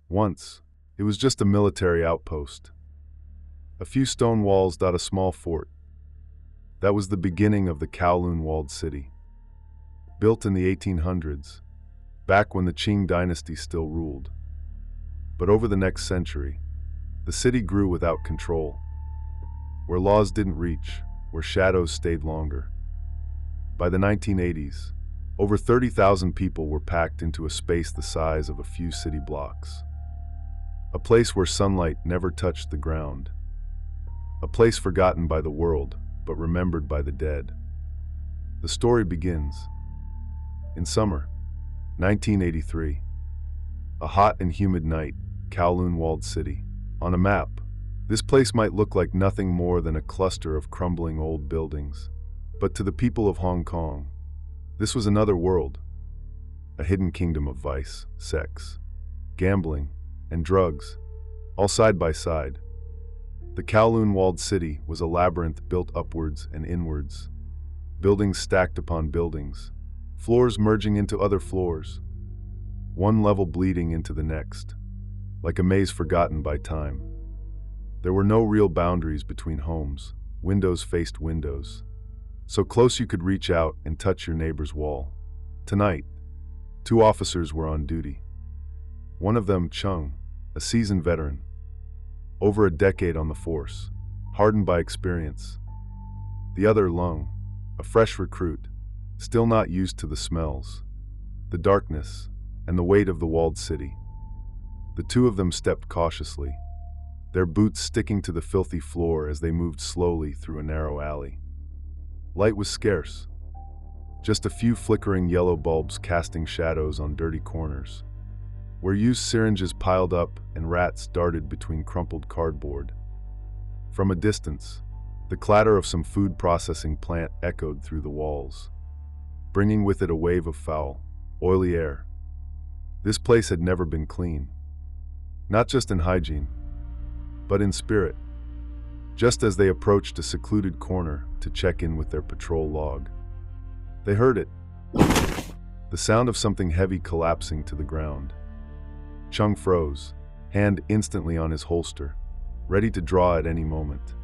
Once, it was just a military outpost. A few stone walls dot a small fort. That was the beginning of the Kowloon Walled City. Built in the 1800s, back when the Qing dynasty still ruled. But over the next century, the city grew without control. Where laws didn't reach, where shadows stayed longer. By the 1980s, over 30,000 people were packed into a space the size of a few city blocks. A place where sunlight never touched the ground. A place forgotten by the world, but remembered by the dead. The story begins in summer, 1983. A hot and humid night, Kowloon Walled City. On a map, this place might look like nothing more than a cluster of crumbling old buildings. But to the people of Hong Kong, this was another world. A hidden kingdom of vice, sex, gambling, and drugs, all side by side. The Kowloon Walled City was a labyrinth built upwards and inwards. Buildings stacked upon buildings, floors merging into other floors, one level bleeding into the next, like a maze forgotten by time. There were no real boundaries between homes. Windows faced windows, so close you could reach out and touch your neighbor's wall. Tonight, 2 officers were on duty. One of them, Chung, a seasoned veteran, over a decade on the force, hardened by experience. The other, Lung, a fresh recruit, still not used to the smells, the darkness, and the weight of the walled city. The 2 of them stepped cautiously, their boots sticking to the filthy floor as they moved slowly through a narrow alley. Light was scarce, just a few flickering yellow bulbs casting shadows on dirty corners, where used syringes piled up and rats darted between crumpled cardboard. From a distance, the clatter of some food processing plant echoed through the walls, bringing with it a wave of foul, oily air. This place had never been clean, not just in hygiene, but in spirit. Just as they approached a secluded corner to check in with their patrol log, they heard it. The sound of something heavy collapsing to the ground. Chung froze, hand instantly on his holster, ready to draw at any moment.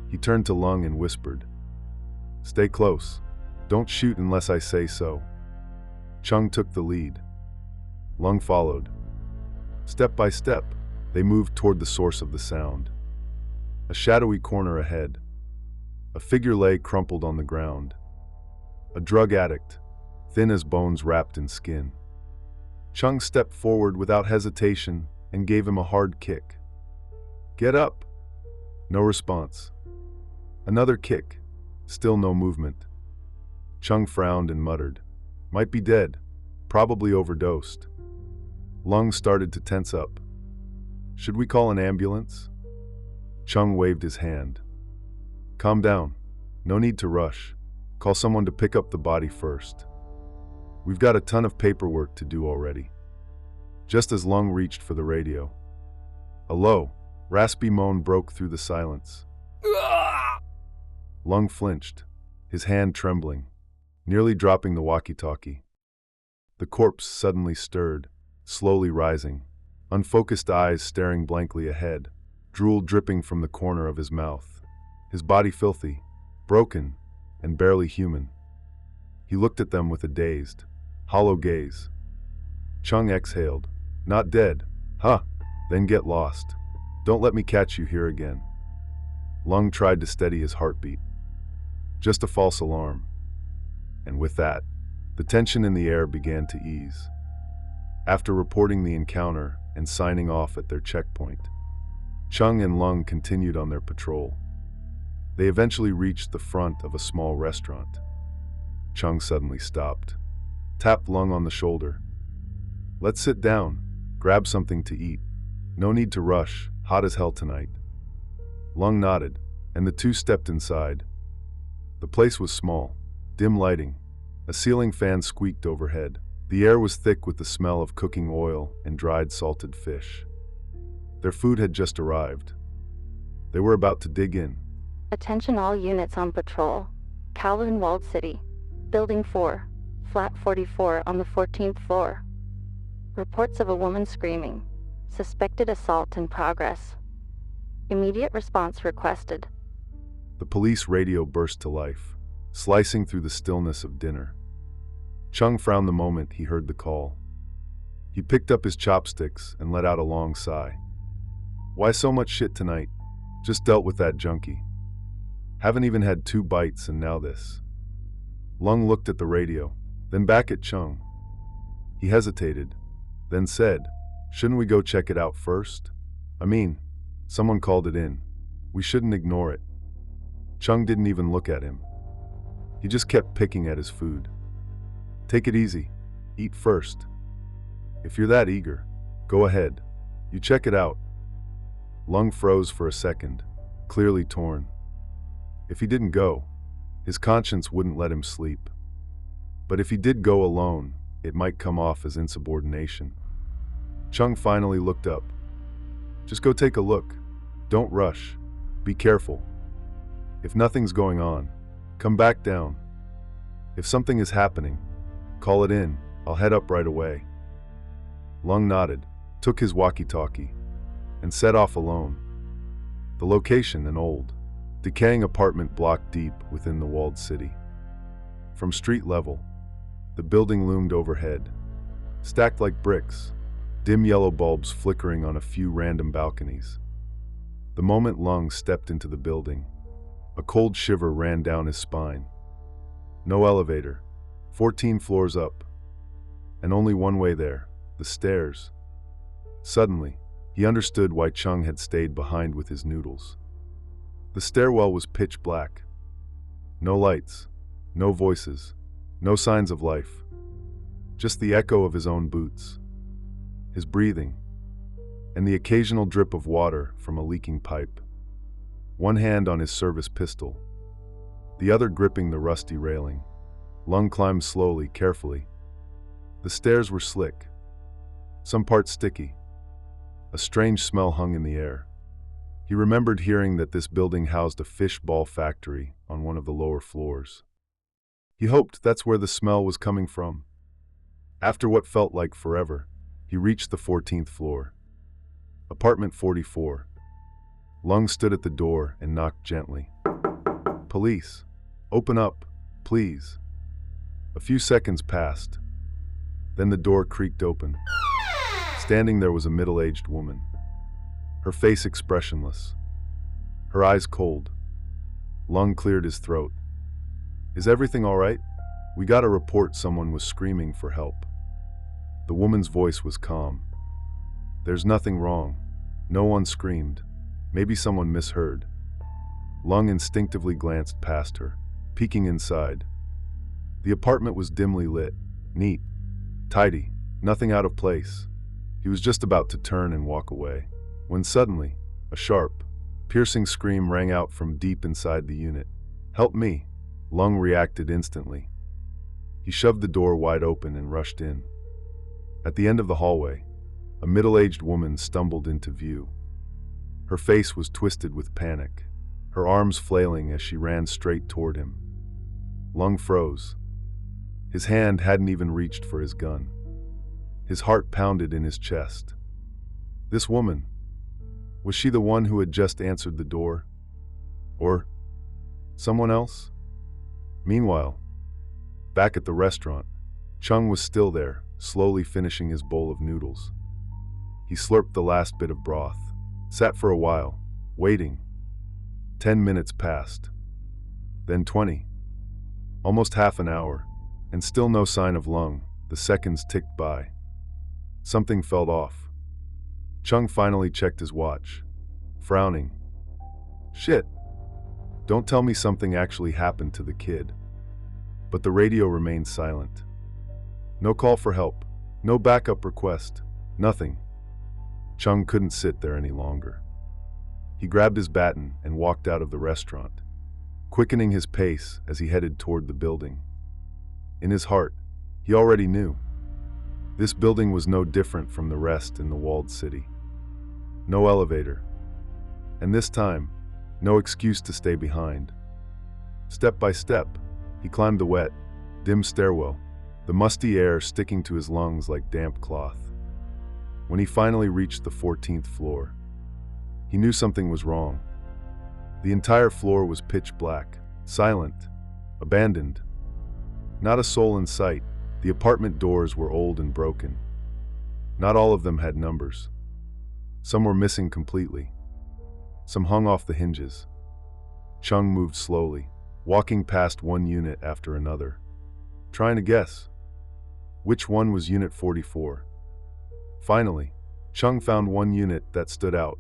He turned to Lung and whispered, "Stay close. Don't shoot unless I say so." Chung took the lead. Lung followed. Step by step, they moved toward the source of the sound. A shadowy corner ahead. A figure lay crumpled on the ground. A drug addict, thin as bones wrapped in skin. Chung stepped forward without hesitation and gave him a hard kick. "Get up!" No response. Another kick. Still no movement. Chung frowned and muttered, "Might be dead. Probably overdosed." Lung started to tense up. "Should we call an ambulance?" Chung waved his hand. "Calm down. No need to rush. Call someone to pick up the body first. We've got a ton of paperwork to do already." Just as Lung reached for the radio, a low, raspy moan broke through the silence. Lung flinched, his hand trembling, nearly dropping the walkie-talkie. The corpse suddenly stirred, slowly rising, unfocused eyes staring blankly ahead, drool dripping from the corner of his mouth, his body filthy, broken, and barely human. He looked at them with a dazed, hollow gaze. Chung exhaled. "Not dead, huh? Then get lost. Don't let me catch you here again." Lung tried to steady his heartbeat. Just a false alarm. And with that, the tension in the air began to ease. After reporting the encounter and signing off at their checkpoint, Chung and Lung continued on their patrol. They eventually reached the front of a small restaurant. Chung suddenly stopped, tapped Lung on the shoulder. "Let's sit down, grab something to eat. No need to rush, hot as hell tonight." Lung nodded, and the 2 stepped inside. The place was small, dim lighting. A ceiling fan squeaked overhead. The air was thick with the smell of cooking oil and dried salted fish. Their food had just arrived. They were about to dig in. "Attention all units on patrol. Kowloon Walled City. Building 4. Flat 44 on the 14th floor. Reports of a woman screaming. Suspected assault in progress. Immediate response requested. The police radio burst to life, slicing through the stillness of dinner. Chung frowned the moment he heard the call. He picked up his chopsticks and let out a long sigh. Why so much shit tonight? Just dealt with that junkie. Haven't even had 2 bites and now this. Lung looked at the radio, then back at Chung. He hesitated, then said, "Shouldn't we go check it out first? I mean, someone called it in. We shouldn't ignore it." Chung didn't even look at him. He just kept picking at his food. "Take it easy. Eat first. If you're that eager, go ahead. You check it out." Lung froze for a second, clearly torn. If he didn't go, his conscience wouldn't let him sleep. But if he did go alone, it might come off as insubordination. Chung finally looked up. "Just go take a look. Don't rush. Be careful. If nothing's going on, come back down. If something is happening, call it in. I'll head up right away." Lung nodded, took his walkie-talkie, and set off alone. The location, an old, decaying apartment block deep within the walled city. From street level, the building loomed overhead, stacked like bricks, dim yellow bulbs flickering on a few random balconies. The moment Lung stepped into the building, a cold shiver ran down his spine. No elevator, 14 floors up, and only one way there, the stairs. Suddenly, he understood why Chung had stayed behind with his noodles. The stairwell was pitch black. No lights, no voices, no signs of life. Just the echo of his own boots, his breathing, and the occasional drip of water from a leaking pipe. One hand on his service pistol, the other gripping the rusty railing. Lung climbed slowly, carefully. The stairs were slick, some parts sticky. A strange smell hung in the air. He remembered hearing that this building housed a fish ball factory on one of the lower floors. He hoped that's where the smell was coming from. After what felt like forever, he reached the 14th floor. Apartment 44. Lung stood at the door and knocked gently. "Police, open up, please." A few seconds passed. Then the door creaked open. Standing there was a middle-aged woman, her face expressionless, her eyes cold. Lung cleared his throat. "Is everything all right? We got a report someone was screaming for help." The woman's voice was calm. "There's nothing wrong. No one screamed. Maybe someone misheard." Lung instinctively glanced past her, peeking inside. The apartment was dimly lit, neat, tidy, nothing out of place. He was just about to turn and walk away, when suddenly, a sharp, piercing scream rang out from deep inside the unit. "Help me!" Lung reacted instantly. He shoved the door wide open and rushed in. At the end of the hallway, a middle-aged woman stumbled into view. Her face was twisted with panic, her arms flailing as she ran straight toward him. Lung froze. His hand hadn't even reached for his gun. His heart pounded in his chest. This woman, was she the one who had just answered the door? Or someone else? Meanwhile, back at the restaurant, Chung was still there, slowly finishing his bowl of noodles. He slurped the last bit of broth, sat for a while, waiting. 10 minutes passed. Then 20. Almost half an hour, and still no sign of Lung. The seconds ticked by. Something felt off. Chung finally checked his watch, frowning. "Shit. Don't tell me something actually happened to the kid." But the radio remained silent. No call for help, no backup request, nothing. Chung couldn't sit there any longer. He grabbed his baton and walked out of the restaurant, quickening his pace as he headed toward the building. In his heart, he already knew. This building was no different from the rest in the walled city. No elevator. And this time, no excuse to stay behind. Step by step, he climbed the wet, dim stairwell, the musty air sticking to his lungs like damp cloth. When he finally reached the 14th floor, he knew something was wrong. The entire floor was pitch black, silent, abandoned. Not a soul in sight. The apartment doors were old and broken. Not all of them had numbers. Some were missing completely. Some hung off the hinges. Chung moved slowly, walking past one unit after another, trying to guess which one was Unit 44. Finally, Chung found one unit that stood out.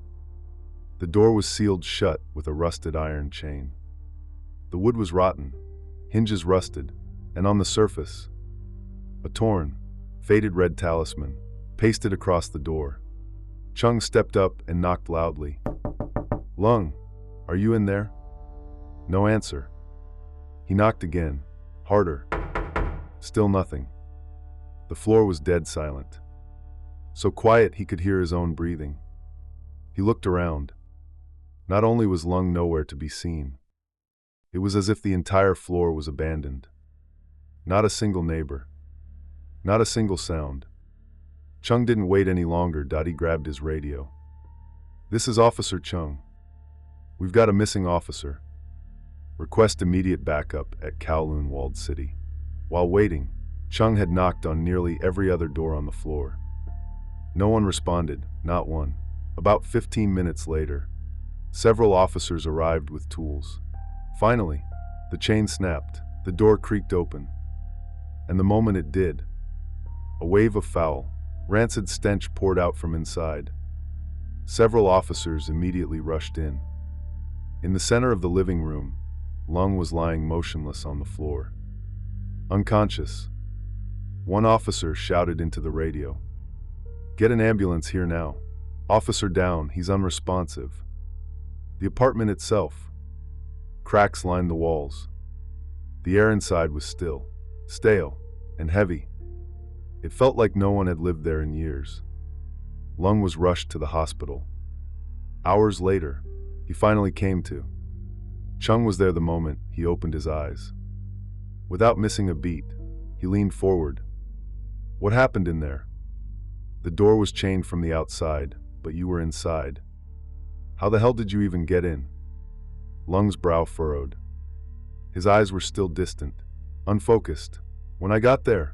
The door was sealed shut with a rusted iron chain. The wood was rotten, hinges rusted, and on the surface, a torn, faded red talisman, pasted across the door. Chung stepped up and knocked loudly. "Lung, are you in there?" No answer. He knocked again, harder. Still nothing. The floor was dead silent. So quiet he could hear his own breathing. He looked around. Not only was Lung nowhere to be seen, it was as if the entire floor was abandoned. Not a single neighbor. Not a single sound. Chung didn't wait any longer. He grabbed his radio. "This is Officer Chung. We've got a missing officer. Request immediate backup at Kowloon Walled City." While waiting, Chung had knocked on nearly every other door on the floor. No one responded, not one. About 15 minutes later, several officers arrived with tools. Finally, the chain snapped, the door creaked open. And the moment it did, a wave of foul, rancid stench poured out from inside. Several officers immediately rushed in. In the center of the living room, Lung was lying motionless on the floor, unconscious. One officer shouted into the radio, "Get an ambulance here now. Officer down, he's unresponsive." The apartment itself. Cracks lined the walls. The air inside was still, stale, and heavy. It felt like no one had lived there in years. Lung was rushed to the hospital. Hours later, he finally came to. Chung was there the moment he opened his eyes. Without missing a beat, he leaned forward. "What happened in there?" "The door was chained from the outside, but you were inside." "How the hell did you even get in?" Lung's brow furrowed. His eyes were still distant, unfocused. "When I got there,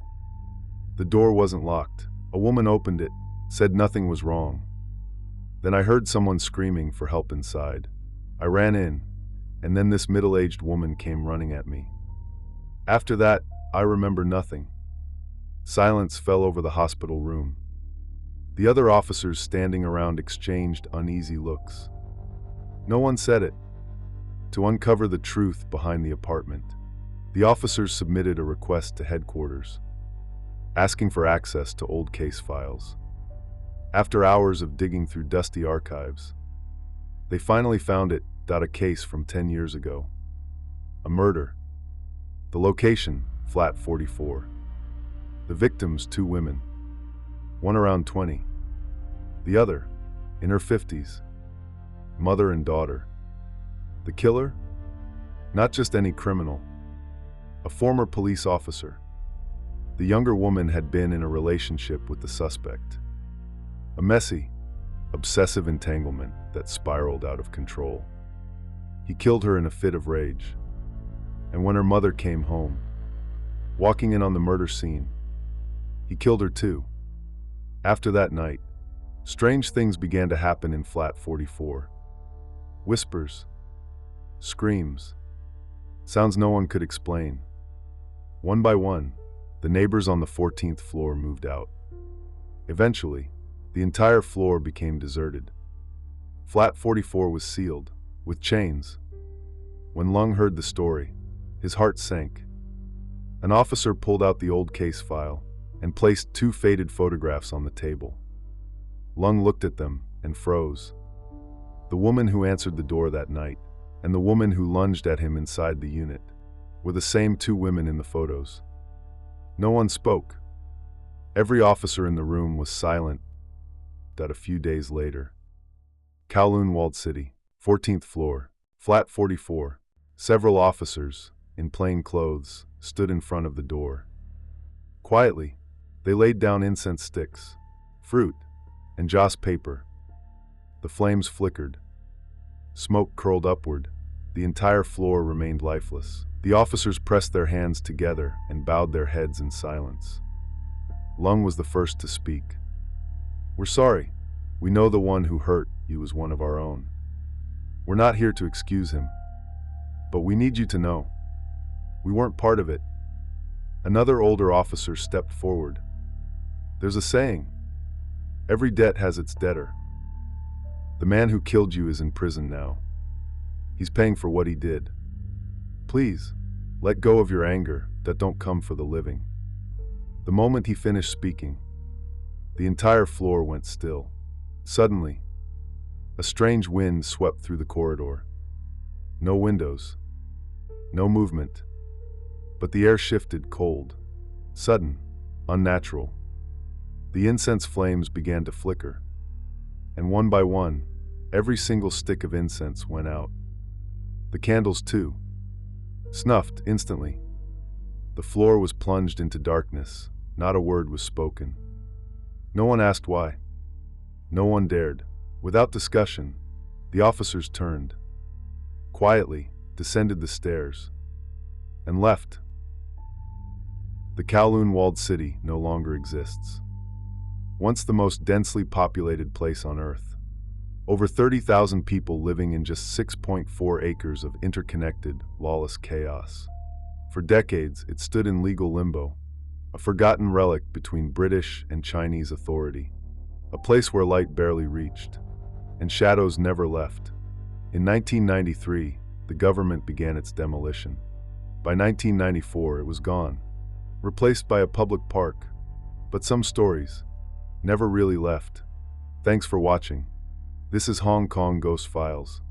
the door wasn't locked. A woman opened it, said nothing was wrong. Then I heard someone screaming for help inside. I ran in, and then this middle-aged woman came running at me. After that, I remember nothing." Silence fell over the hospital room. The other officers standing around exchanged uneasy looks. No one said it. To uncover the truth behind the apartment, the officers submitted a request to headquarters, asking for access to old case files. After hours of digging through dusty archives, they finally found it, a case from 10 years ago. A murder. The location, flat 44. The victims, 2 women. One around 20. The other, in her 50s. Mother and daughter. The killer? Not just any criminal. A former police officer. The younger woman had been in a relationship with the suspect. A messy, obsessive entanglement that spiraled out of control. He killed her in a fit of rage. And when her mother came home, walking in on the murder scene, he killed her too. After that night, strange things began to happen in flat 44. Whispers, screams, sounds no one could explain. One by one, the neighbors on the 14th floor moved out. Eventually, the entire floor became deserted. Flat 44 was sealed, with chains. When Lung heard the story, his heart sank. An officer pulled out the old case file and placed 2 faded photographs on the table. Lung looked at them and froze. The woman who answered the door that night, and the woman who lunged at him inside the unit, were the same 2 women in the photos. No one spoke. Every officer in the room was silent. A few days later, Kowloon Walled City, 14th floor, flat 44. Several officers, in plain clothes, stood in front of the door. Quietly, they laid down incense sticks, fruit, and Joss paper. The flames flickered. Smoke curled upward. The entire floor remained lifeless. The officers pressed their hands together and bowed their heads in silence. Lung was the first to speak. "We're sorry. We know the one who hurt you was one of our own. We're not here to excuse him. But we need you to know. We weren't part of it." Another older officer stepped forward. "There's a saying. Every debt has its debtor. The man who killed you is in prison now. He's paying for what he did. Please, let go of your anger that don't come for the living." The moment he finished speaking, the entire floor went still. Suddenly, a strange wind swept through the corridor. No windows, no movement, but the air shifted cold, sudden, unnatural. The incense flames began to flicker, and one by one, every single stick of incense went out. The candles, too, snuffed instantly. The floor was plunged into darkness. Not a word was spoken. No one asked why. No one dared. Without discussion, the officers turned, quietly descended the stairs, and left. The Kowloon Walled City no longer exists. Once the most densely populated place on Earth. Over 30,000 people living in just 6.4 acres of interconnected, lawless chaos. For decades, it stood in legal limbo, a forgotten relic between British and Chinese authority, a place where light barely reached, and shadows never left. In 1993, the government began its demolition. By 1994, it was gone, replaced by a public park, but some stories never really left. Thanks for watching. This is Hong Kong Ghost Files.